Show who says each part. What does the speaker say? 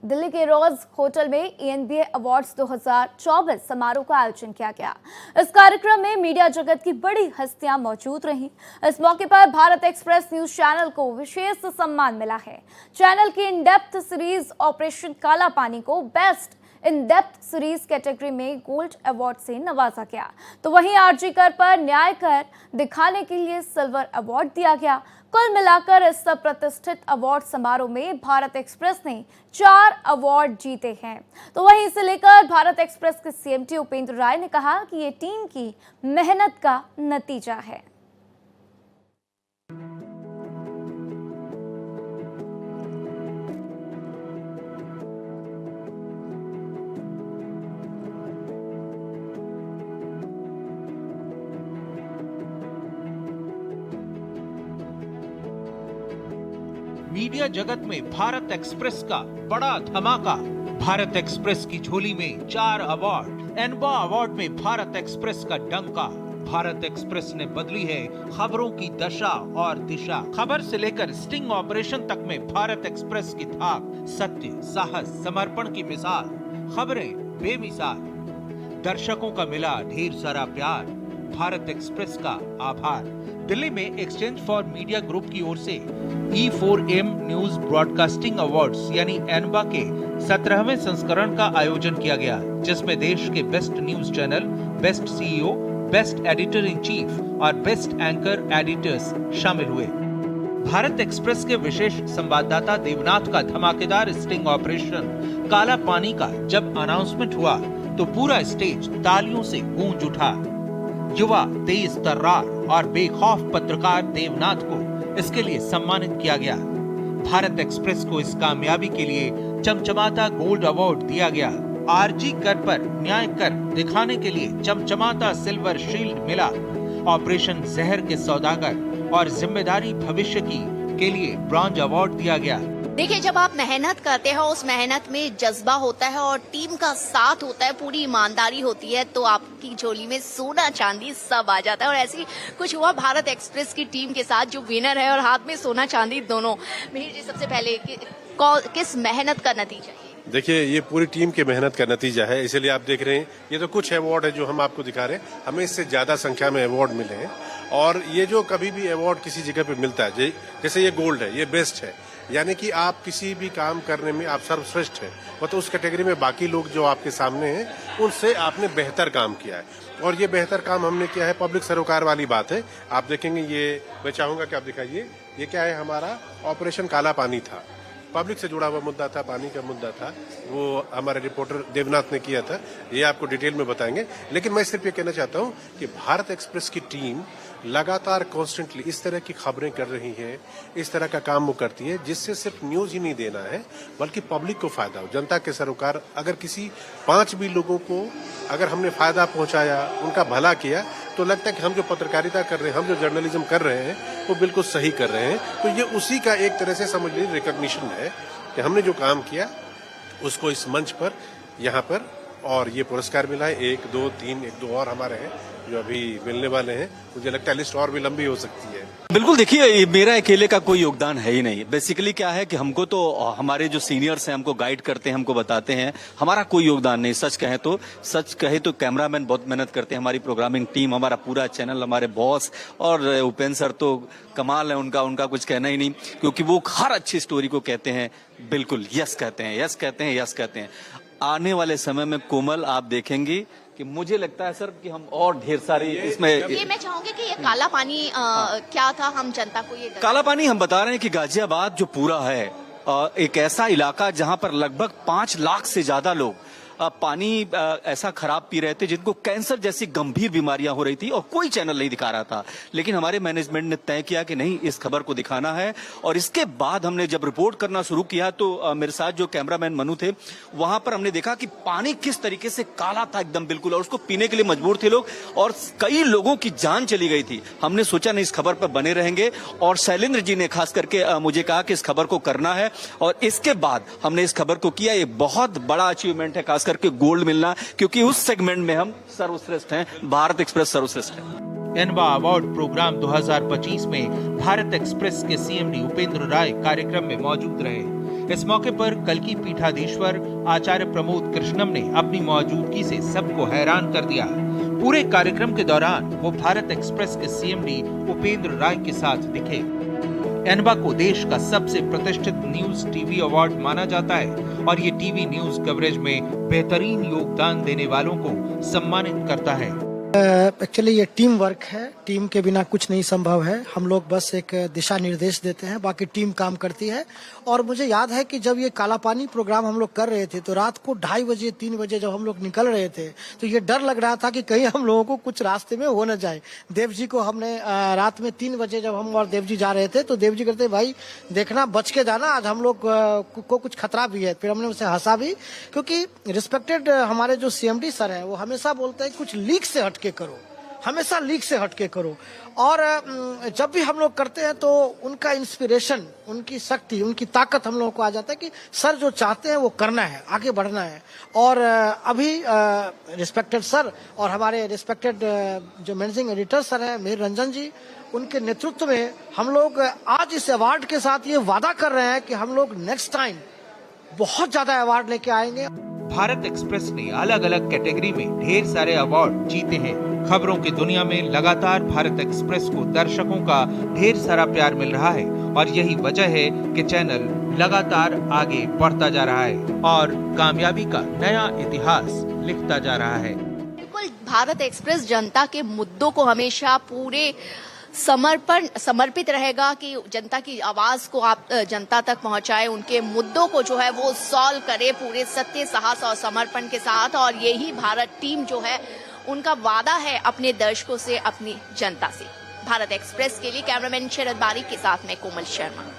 Speaker 1: दिल्ली के रोज होटल में ENBA awards 2024 समारोह का आयोजन किया गया। इस कार्यक्रम में मीडिया जगत की बड़ी हस्तियां मौजूद रहीं। इस मौके पर भारत एक्सप्रेस न्यूज चैनल को विशेष सम्मान मिला है। चैनल की इन डेप्थ सीरीज ऑपरेशन काला पानी को best in depth series category में गोल्ड अवार्ड से नवाजा गया, तो वहीं आरजी कर पर न्याय कर दिखाने के लिए सिल्वर अवार्ड दिया गया। कुल मिलाकर इस प्रतिष्ठित अवार्ड समारोह में भारत एक्सप्रेस ने 4 अवार्ड जीते हैं। तो वहीं इसे लेकर भारत एक्सप्रेस के CMD उपेंद्र राय ने कहा कि ये टीम की मेहनत का नतीजा है।
Speaker 2: मीडिया जगत में भारत एक्सप्रेस का बड़ा धमाका। भारत एक्सप्रेस की झोली में 4 अवार्ड। एनबा अवार्ड में भारत एक्सप्रेस का डंका। भारत एक्सप्रेस ने बदली है खबरों की दशा और दिशा। खबर से लेकर स्टिंग ऑपरेशन तक में भारत एक्सप्रेस की धाक। सत्य, साहस, समर्पण की मिसाल। खबरें बेमिसाल। दर्शकों का मिला ढेर सारा प्यार। भारत एक्सप्रेस का आभार। दिल्ली में एक्सचेंज फॉर मीडिया ग्रुप की ओर से E4M न्यूज ब्रॉडकास्टिंग अवार्ड्स यानी एनबा के 17वें संस्करण का आयोजन किया गया, जिसमें देश के best news channel, best CEO, best editor in chief और बेस्ट एंकर एडिटर्स शामिल हुए। भारत एक्सप्रेस के विशेष संवाददाता देवनाथ का धमाकेदार स्टिंग ऑपरेशन काला पानी का जब अनाउंसमेंट हुआ तो पूरा स्टेज तालियों से गूंज उठा। युवा, तेज तर्रार और बेखौफ पत्रकार देवनाथ को इसके लिए सम्मानित किया गया। भारत एक्सप्रेस को इस कामयाबी के लिए चमचमाता गोल्ड अवार्ड दिया गया। आरजी कर पर न्याय कर दिखाने के लिए चमचमाता सिल्वर शील्ड मिला। ऑपरेशन जहर के सौदागर और जिम्मेदारी भविष्य की के लिए ब्रॉन्ज अवार्ड दिया गया।
Speaker 3: देखिए, जब आप मेहनत करते हो, उस मेहनत में जज्बा होता है और टीम का साथ होता है, पूरी ईमानदारी होती है, तो आपकी झोली में सोना चांदी सब आ जाता है। और ऐसी कुछ हुआ भारत एक्सप्रेस की टीम के साथ, जो विनर है और हाथ में सोना चांदी दोनों। मिहिर जी, सबसे पहले किस मेहनत का नतीजा है?
Speaker 4: देखिए, ये पूरी टीम के मेहनत का नतीजा है, इसलिए आप देख रहे हैं ये तो कुछ अवार्ड है जो हम आपको दिखा रहे हैं। हमें इससे ज्यादा संख्या में अवार्ड मिले हैं और ये जो कभी भी अवार्ड किसी जगह पे मिलता है, जैसे ये गोल्ड है, ये बेस्ट है, यानी कि आप किसी भी काम करने में आप सर्वश्रेष्ठ हैं, वो तो उस कैटेगरी में बाकी लोग जो आपके सामने हैं उनसे आपने बेहतर काम किया है। और ये बेहतर काम हमने किया है, पब्लिक सरोकार वाली बात है। आप देखेंगे, ये मैं चाहूंगा कि आप दिखाइए, ये क्या है, हमारा ऑपरेशन काला पानी था, पब्लिक से जुड़ा हुआ मुद्दा था, पानी का मुद्दा था, वो हमारे रिपोर्टर देवनाथ ने किया था। ये आपको डिटेल में बताएंगे, लेकिन मैं सिर्फ ये कहना चाहता हूँ कि भारत एक्सप्रेस की टीम लगातार कॉन्स्टेंटली इस तरह की खबरें कर रही है, इस तरह का काम वो करती है, जिससे सिर्फ न्यूज ही नहीं देना है बल्कि पब्लिक को फायदा हो, जनता के सरोकार। अगर किसी 5 भी लोगों को अगर हमने फायदा पहुंचाया, उनका भला किया, तो लगता है कि हम जो पत्रकारिता कर रहे हैं, हम जो जर्नलिज्म कर रहे हैं, वो बिल्कुल सही कर रहे हैं। तो ये उसी का एक तरह से समझ लीजिए रिकॉग्निशन है कि हमने जो काम किया उसको इस मंच पर, यहाँ पर, और ये पुरस्कार मिला है। 1, 2, 3, 1-2 और हमारे हैं जो अभी मिलने वाले हैं। मुझे लगता है लिस्ट और भी लंबी हो सकती है।
Speaker 5: बिल्कुल, देखिए, मेरा अकेले का कोई योगदान है ही नहीं। बेसिकली क्या है कि हमको तो हमारे जो सीनियर्स हैं हमको गाइड करते हैं, हमको बताते हैं, हमारा कोई योगदान नहीं। सच कहे तो कैमरामैन बहुत मेहनत करते हैं, हमारी प्रोग्रामिंग टीम, हमारा पूरा चैनल, हमारे बॉस और उपेंद्र सर तो कमाल है, उनका कुछ कहना ही नहीं, क्योंकि वो हर अच्छी स्टोरी को कहते हैं बिल्कुल यस कहते हैं, यस कहते हैं, यस कहते हैं। आने वाले समय में कोमल आप देखेंगी कि मुझे लगता है सर कि हम और ढेर सारी इसमें
Speaker 3: ये मैं चाहूंगी कि ये काला पानी क्या था, हम जनता को ये
Speaker 5: काला पानी हम बता रहे हैं कि गाजियाबाद जो पूरा है एक ऐसा इलाका जहां पर लगभग 5 लाख से ज्यादा लोग पानी ऐसा खराब पी रहे थे जिनको कैंसर जैसी गंभीर बीमारियां हो रही थी और कोई चैनल नहीं दिखा रहा था। लेकिन हमारे मैनेजमेंट ने तय किया कि नहीं, इस खबर को दिखाना है। और इसके बाद हमने जब रिपोर्ट करना शुरू किया तो मेरे साथ जो कैमरामैन मनु थे, वहां पर हमने देखा कि पानी किस तरीके से काला था एकदम बिल्कुल, और उसको पीने के लिए मजबूर थे लोग और कई लोगों की जान चली गई थी। हमने सोचा नहीं, इस खबर पर बने रहेंगे और शैलेंद्र जी ने खास करके मुझे कहा कि इस खबर को करना है और इसके बाद हमने इस खबर को किया। एक बहुत बड़ा अचीवमेंट है खास करके गोल्ड मिलना, क्योंकि उस सेगमेंट में हम सर्वश्रेष्ठ हैं, भारत एक्सप्रेस सर्वश्रेष्ठ है।
Speaker 2: एनबा अवार्ड प्रोग्राम 2025 में भारत एक्सप्रेस के CMD उपेंद्र राय कार्यक्रम में मौजूद रहे। इस मौके पर कल्की पीठाधीश्वर आचार्य प्रमोद कृष्णम ने अपनी मौजूदगी से सबको हैरान कर दिया। पूरे कार्यक्रम के दौरान वो भारत एक्सप्रेस के सीएमडी उपेंद्र राय के साथ दिखे। एनबा को देश का सबसे प्रतिष्ठित न्यूज टीवी अवार्ड माना जाता है और ये टीवी न्यूज कवरेज में बेहतरीन योगदान देने वालों को सम्मानित करता है।
Speaker 6: एक्चुअली ये टीम वर्क है, टीम के बिना कुछ नहीं संभव है। हम लोग बस एक दिशा निर्देश देते हैं, बाकी टीम काम करती है। और मुझे याद है कि जब ये काला पानी प्रोग्राम हम लोग कर रहे थे तो रात को 2:30 बजे 3 बजे जब हम लोग निकल रहे थे तो ये डर लग रहा था कि कहीं हम लोगों को कुछ रास्ते में हो न जाए। देव जी को हमने रात में 3 बजे जब हम और देव जी जा रहे थे तो देव जी कहते भाई देखना बच के जाना, आज हम लोग को कुछ खतरा भी है। फिर हमने उसे हंसा भी, क्योंकि रिस्पेक्टेड हमारे जो सीएमडी सर हैं वो हमेशा बोलते हैं कुछ लीक से हटके करो, हमेशा लीक से हटके करो। और जब भी हम लोग करते हैं तो उनका इंस्पिरेशन, उनकी शक्ति, उनकी ताकत हम लोगों को आ जाता है कि सर जो चाहते हैं वो करना है, आगे बढ़ना है। और अभी रिस्पेक्टेड सर और हमारे रिस्पेक्टेड जो मैनेजिंग एडिटर सर हैं मिहिर रंजन जी, उनके नेतृत्व में हम लोग आज इस अवार्ड के साथ ये वादा कर रहे हैं कि हम लोग नेक्स्ट टाइम बहुत ज्यादा अवार्ड लेके आएंगे।
Speaker 2: भारत एक्सप्रेस ने अलग अलग कैटेगरी में ढेर सारे अवार्ड जीते हैं। खबरों की दुनिया में लगातार भारत एक्सप्रेस को दर्शकों का ढेर सारा प्यार मिल रहा है और यही वजह है कि चैनल लगातार आगे बढ़ता जा रहा है और कामयाबी का नया इतिहास लिखता जा रहा है।
Speaker 3: बिल्कुल, भारत एक्सप्रेस जनता के मुद्दों को हमेशा पूरे समर्पित रहेगा कि जनता की आवाज को आप जनता तक पहुंचाए, उनके मुद्दों को जो है वो सॉल्व करे पूरे सत्य, साहस और समर्पण के साथ। और यही भारत टीम जो है उनका वादा है अपने दर्शकों से, अपनी जनता से। भारत एक्सप्रेस के लिए कैमरामैन शरद बारी के साथ मैं कोमल शर्मा।